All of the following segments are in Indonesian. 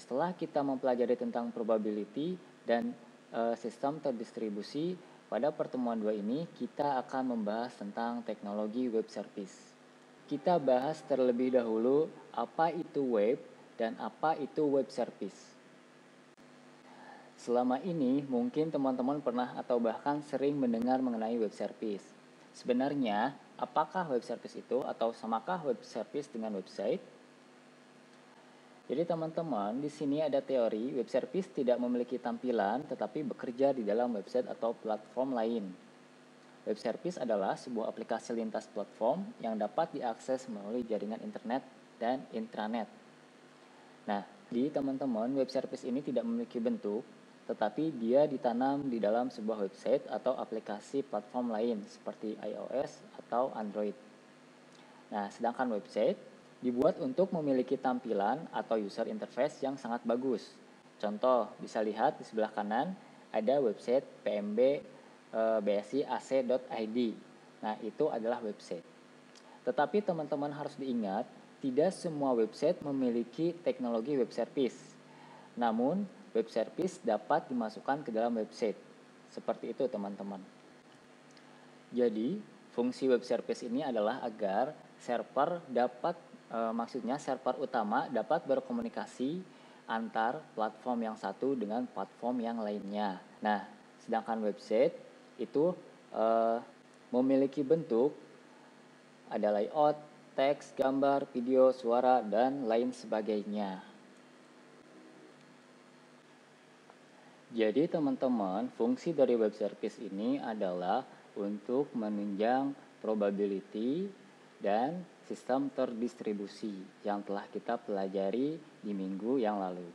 setelah kita mempelajari tentang probability dan sistem terdistribusi, pada pertemuan 2 ini kita akan membahas tentang teknologi web service. Kita bahas terlebih dahulu apa itu web dan apa itu web service. Selama ini mungkin teman-teman pernah atau bahkan sering mendengar mengenai web service. Sebenarnya, apakah web service itu atau samakah web service dengan website? Jadi teman-teman, di sini ada teori web service tidak memiliki tampilan tetapi bekerja di dalam website atau platform lain. Web service adalah sebuah aplikasi lintas platform yang dapat diakses melalui jaringan internet dan intranet. Nah, jadi teman-teman, web service ini tidak memiliki bentuk, tetapi dia ditanam di dalam sebuah website atau aplikasi platform lain seperti iOS atau Android. Nah, sedangkan website dibuat untuk memiliki tampilan atau user interface yang sangat bagus. Contoh, bisa lihat di sebelah kanan ada website pmbsiac.id. Nah, itu adalah website. Tetapi teman-teman harus diingat, tidak semua website memiliki teknologi web service. Namun, web service dapat dimasukkan ke dalam website. Seperti itu, teman-teman. Jadi, fungsi web service ini adalah agar server server utama dapat berkomunikasi antar platform yang satu dengan platform yang lainnya. Nah, sedangkan website itu memiliki bentuk, ada layout, teks, gambar, video, suara, dan lain sebagainya. Jadi teman-teman, fungsi dari web service ini adalah untuk menunjang probability dan sistem terdistribusi yang telah kita pelajari di minggu yang lalu.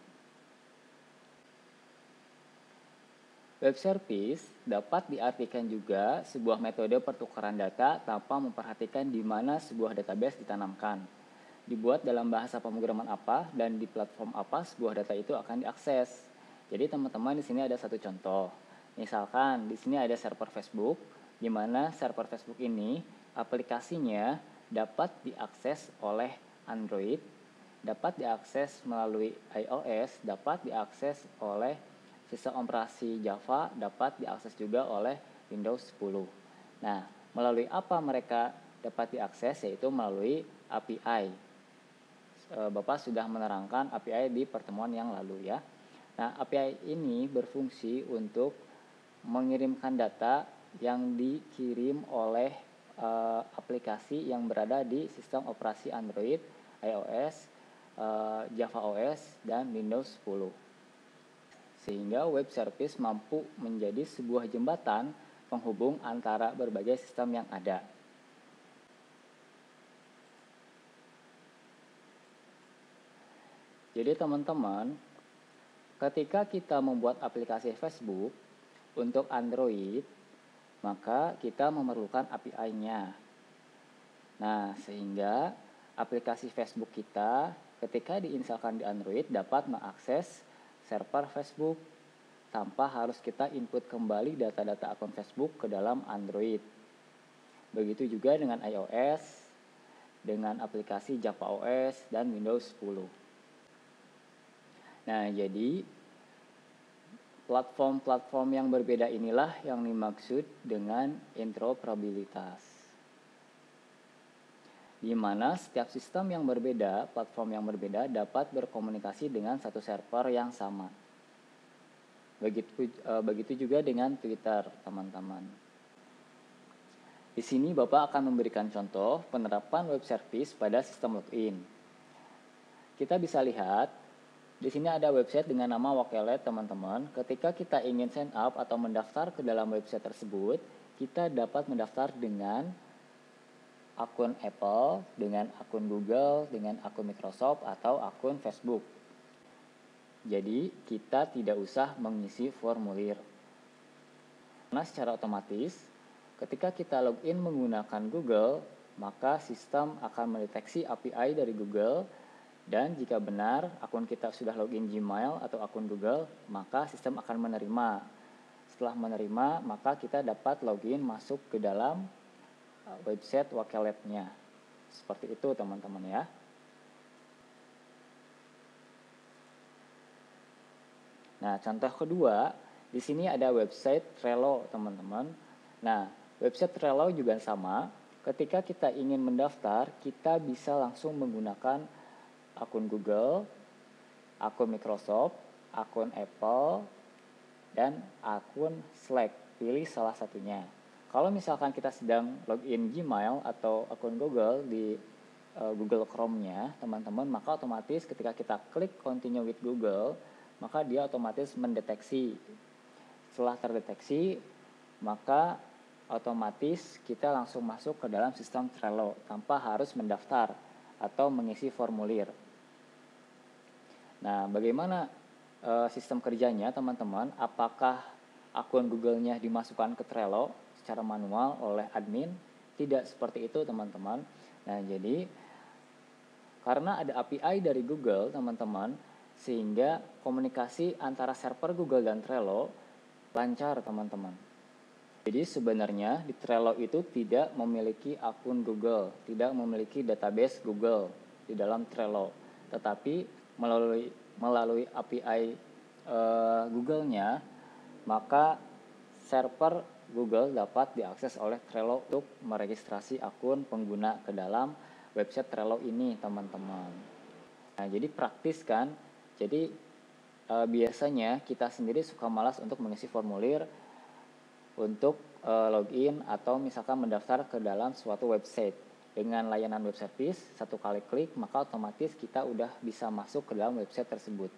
Web service dapat diartikan juga sebuah metode pertukaran data tanpa memperhatikan di mana sebuah database ditanamkan, dibuat dalam bahasa pemrograman apa, dan di platform apa sebuah data itu akan diakses. Jadi teman-teman, di sini ada satu contoh. Misalkan di sini ada server Facebook, di mana server Facebook ini aplikasinya dapat diakses oleh Android, dapat diakses melalui iOS, dapat diakses oleh sistem operasi Java, dapat diakses juga oleh Windows 10. Nah, melalui apa mereka dapat diakses? Yaitu melalui API. Bapak sudah menerangkan API di pertemuan yang lalu ya. Nah, API ini berfungsi untuk mengirimkan data yang dikirim oleh aplikasi yang berada di sistem operasi Android, iOS, Java OS, dan Windows 10. Sehingga web service mampu menjadi sebuah jembatan penghubung antara berbagai sistem yang ada. Jadi teman-teman, ketika kita membuat aplikasi Facebook untuk Android, maka kita memerlukan API-nya. Nah, sehingga aplikasi Facebook kita ketika diinstalkan di Android dapat mengakses server Facebook tanpa harus kita input kembali data-data akun Facebook ke dalam Android. Begitu juga dengan iOS, dengan aplikasi Java OS dan Windows 10. Nah, jadi platform-platform yang berbeda inilah yang dimaksud dengan interoperabilitas. Di mana setiap sistem yang berbeda, platform yang berbeda dapat berkomunikasi dengan satu server yang sama. Begitu juga dengan Twitter, teman-teman. Di sini Bapak akan memberikan contoh penerapan web service pada sistem login. Kita bisa lihat di sini ada website dengan nama Wakelet, teman-teman. Ketika kita ingin sign up atau mendaftar ke dalam website tersebut, kita dapat mendaftar dengan akun Apple, dengan akun Google, dengan akun Microsoft, atau akun Facebook. Jadi, kita tidak usah mengisi formulir. Karena secara otomatis, ketika kita login menggunakan Google, maka sistem akan mendeteksi API dari Google. Dan jika benar akun kita sudah login Gmail atau akun Google, maka sistem akan menerima. Setelah menerima, maka kita dapat login masuk ke dalam website Wakeletnya. Seperti itu teman-teman ya. Nah, contoh kedua, di sini ada website Trello, teman-teman. Nah, website Trello juga sama. Ketika kita ingin mendaftar, kita bisa langsung menggunakan akun Google, akun Microsoft, akun Apple, dan akun Slack. Pilih salah satunya. Kalau misalkan kita sedang login Gmail atau akun Google di Google Chrome-nya, teman-teman, maka otomatis ketika kita klik continue with Google, maka dia otomatis mendeteksi. Setelah terdeteksi, maka otomatis kita langsung masuk ke dalam sistem Trello tanpa harus mendaftar atau mengisi formulir. Nah, bagaimana sistem kerjanya, teman-teman? Apakah akun Google-nya dimasukkan ke Trello secara manual oleh admin? Tidak seperti itu, teman-teman. Nah, jadi karena ada API dari Google, teman-teman, sehingga komunikasi antara server Google dan Trello lancar, teman-teman. Jadi sebenarnya di Trello itu tidak memiliki akun Google, tidak memiliki database Google di dalam Trello, tetapi melalui API Google-nya, maka server Google dapat diakses oleh Trello untuk meregistrasi akun pengguna ke dalam website Trello ini, teman-teman. Nah, jadi praktis kan? Jadi biasanya kita sendiri suka malas untuk mengisi formulir untuk login atau misalkan mendaftar ke dalam suatu website. Dengan layanan web service, satu kali klik maka otomatis kita udah bisa masuk ke dalam website tersebut.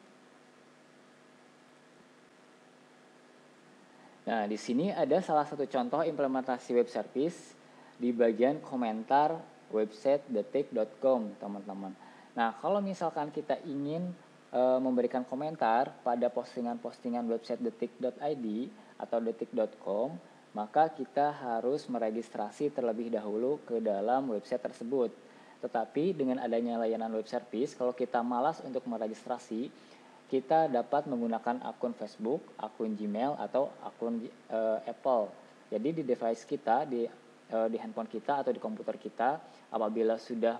Nah, di sini ada salah satu contoh implementasi web service di bagian komentar website detik.com, teman-teman. Nah, kalau misalkan kita ingin memberikan komentar pada postingan-postingan website detik.id atau detik.com, maka kita harus meregistrasi terlebih dahulu ke dalam website tersebut. Tetapi dengan adanya layanan web service, kalau kita malas untuk meregistrasi, kita dapat menggunakan akun Facebook, akun Gmail, atau akun Apple. Jadi di device kita, di handphone kita atau di komputer kita, apabila sudah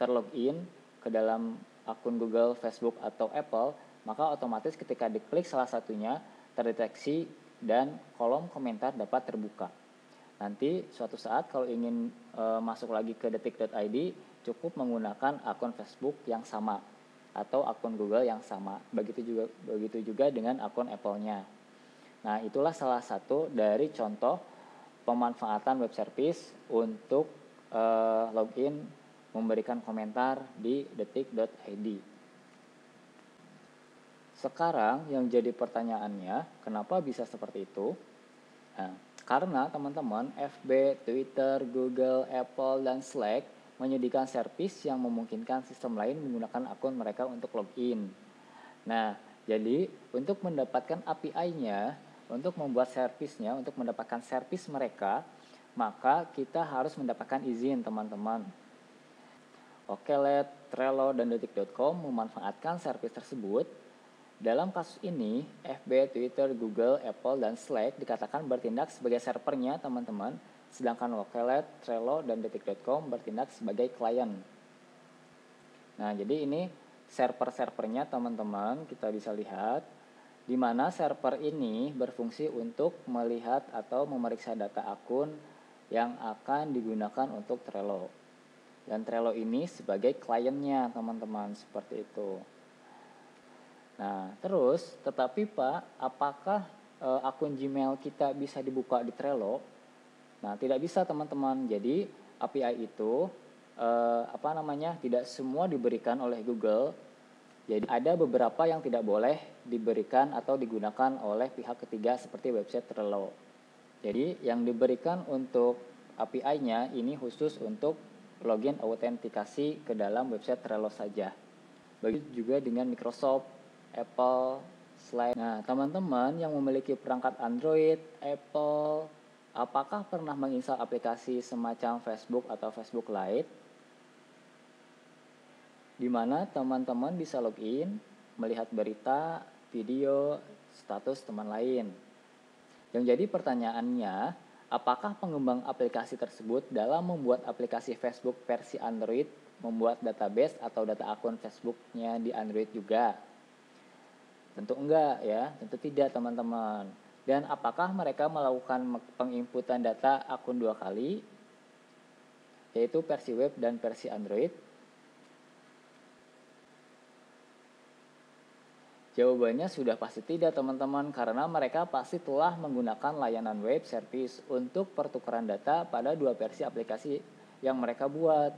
terlogin ke dalam akun Google, Facebook, atau Apple, maka otomatis ketika diklik salah satunya terdeteksi dan kolom komentar dapat terbuka. Nanti suatu saat kalau ingin masuk lagi ke detik.id, cukup menggunakan akun Facebook yang sama atau akun Google yang sama. Begitu juga dengan akun Apple-nya. Nah, itulah salah satu dari contoh pemanfaatan web service untuk login memberikan komentar di detik.id. Sekarang yang jadi pertanyaannya, kenapa bisa seperti itu? Nah, karena teman-teman, FB, Twitter, Google, Apple, dan Slack menyediakan servis yang memungkinkan sistem lain menggunakan akun mereka untuk login. Nah, jadi untuk mendapatkan API-nya, untuk membuat servisnya, untuk mendapatkan servis mereka, maka kita harus mendapatkan izin, teman-teman. Oklet, Trello, dan detik.com memanfaatkan servis tersebut. Dalam kasus ini, FB, Twitter, Google, Apple, dan Slack dikatakan bertindak sebagai servernya, teman-teman, sedangkan Oklet, Trello, dan detik.com bertindak sebagai klien. Nah, jadi ini server-servernya, teman-teman, kita bisa lihat, di mana server ini berfungsi untuk melihat atau memeriksa data akun yang akan digunakan untuk Trello. Dan Trello ini sebagai kliennya, teman-teman, seperti itu. Nah, terus, tetapi Pak, apakah akun Gmail kita bisa dibuka di Trello? Nah, tidak bisa, teman-teman. Jadi, API itu tidak semua diberikan oleh Google. Jadi, ada beberapa yang tidak boleh diberikan atau digunakan oleh pihak ketiga seperti website Trello. Jadi, yang diberikan untuk API-nya ini khusus untuk login autentikasi ke dalam website Trello saja. Begitu juga dengan Microsoft, Apple, Slack. Nah, teman-teman yang memiliki perangkat Android, Apple, apakah pernah menginstal aplikasi semacam Facebook atau Facebook Lite? Di mana teman-teman bisa login, melihat berita, video, status teman lain. Yang jadi pertanyaannya, apakah pengembang aplikasi tersebut dalam membuat aplikasi Facebook versi Android membuat database atau data akun Facebook-nya di Android juga? Tentu enggak ya, tentu tidak teman-teman. Dan apakah mereka melakukan penginputan data akun dua kali, yaitu versi web dan versi Android? Jawabannya sudah pasti tidak teman-teman, karena mereka pasti telah menggunakan layanan web service untuk pertukaran data pada dua versi aplikasi yang mereka buat,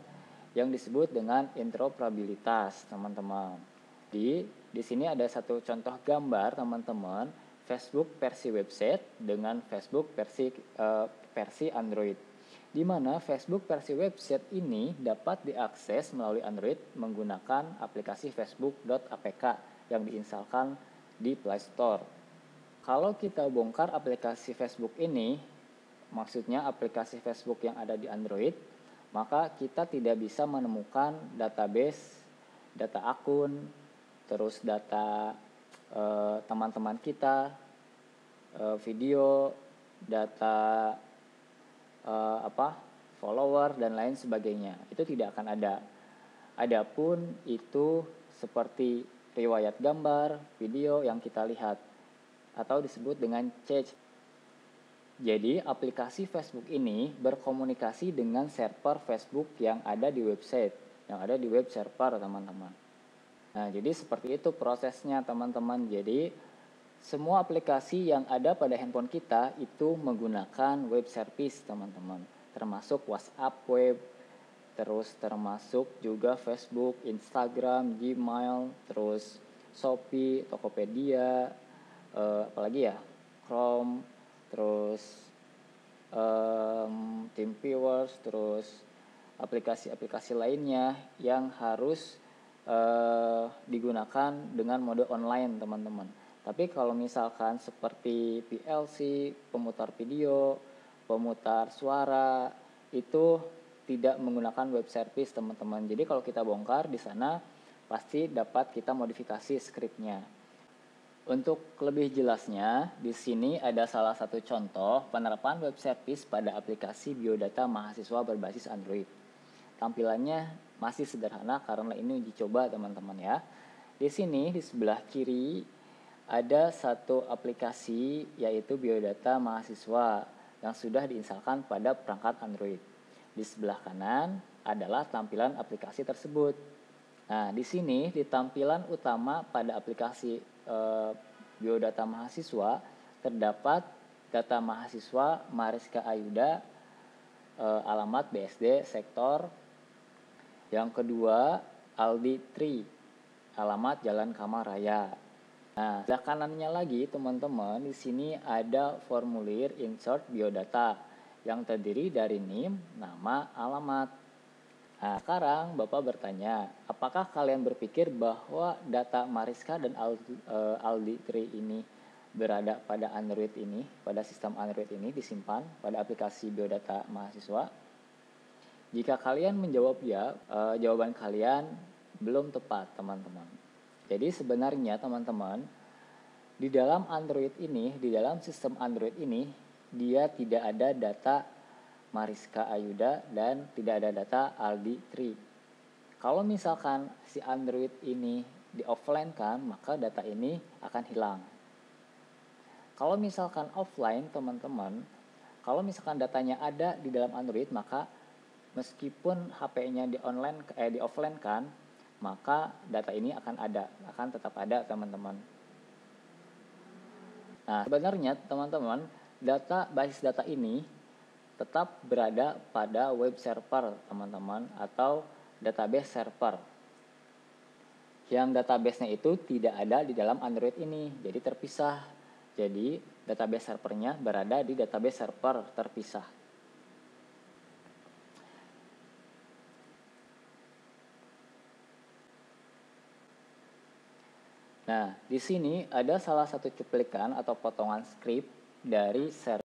yang disebut dengan interoperabilitas teman-teman. Di sini ada satu contoh gambar teman-teman, Facebook versi website dengan Facebook versi Android. Di mana Facebook versi website ini dapat diakses melalui Android menggunakan aplikasi facebook.apk yang diinstalkan di Play Store. Kalau kita bongkar aplikasi Facebook ini, maksudnya aplikasi Facebook yang ada di Android, maka kita tidak bisa menemukan database, data akun, terus data teman-teman kita, video, data follower dan lain sebagainya. Itu tidak akan ada. Adapun itu seperti riwayat gambar, video yang kita lihat atau disebut dengan chat. Jadi aplikasi Facebook ini berkomunikasi dengan server Facebook yang ada di website, yang ada di web server teman-teman. Nah, jadi seperti itu prosesnya teman-teman. Jadi semua aplikasi yang ada pada handphone kita itu menggunakan web service teman-teman, termasuk WhatsApp web, terus termasuk juga Facebook, Instagram, Gmail, terus Shopee, Tokopedia, apalagi ya, Chrome, terus TeamViewer, terus aplikasi-aplikasi lainnya yang harus digunakan dengan mode online teman-teman. Tapi kalau misalkan seperti PLC, pemutar video, pemutar suara, itu tidak menggunakan web service teman-teman. Jadi kalau kita bongkar di sana pasti dapat kita modifikasi skripnya. Untuk lebih jelasnya, di sini ada salah satu contoh penerapan web service pada aplikasi biodata mahasiswa berbasis Android. Tampilannya masih sederhana karena ini uji coba teman-teman ya. Di sini di sebelah kiri ada satu aplikasi yaitu biodata mahasiswa yang sudah diinstalkan pada perangkat Android. Di sebelah kanan adalah tampilan aplikasi tersebut. Nah, di sini di tampilan utama pada aplikasi biodata mahasiswa terdapat data mahasiswa Mariska Ayuda, alamat BSD sektor. Yang kedua Aldi Tri, alamat Jalan Kamaraya. Nah, sebelah kanannya lagi teman-teman, di sini ada formulir insert biodata yang terdiri dari NIM, nama, alamat. Nah, sekarang Bapak bertanya, apakah kalian berpikir bahwa data Mariska dan Aldi Tri ini berada pada Android ini, pada sistem Android ini disimpan pada aplikasi biodata mahasiswa? Jika kalian menjawab ya, jawaban kalian belum tepat teman-teman. Jadi sebenarnya teman-teman, di dalam Android ini, di dalam sistem Android ini, dia tidak ada data Mariska Ayuda dan tidak ada data Aldi Tri. Kalau misalkan si Android ini di offline kan, maka data ini akan hilang. Kalau misalkan offline teman-teman, kalau misalkan datanya ada di dalam Android, maka meskipun HP-nya di offline kan, maka data ini akan tetap ada teman-teman. Nah, sebenarnya teman-teman, basis data ini tetap berada pada web server teman-teman atau database server. Yang database-nya itu tidak ada di dalam Android ini, jadi terpisah. Jadi database servernya berada di database server terpisah. Nah, di sini ada salah satu cuplikan atau potongan skrip dari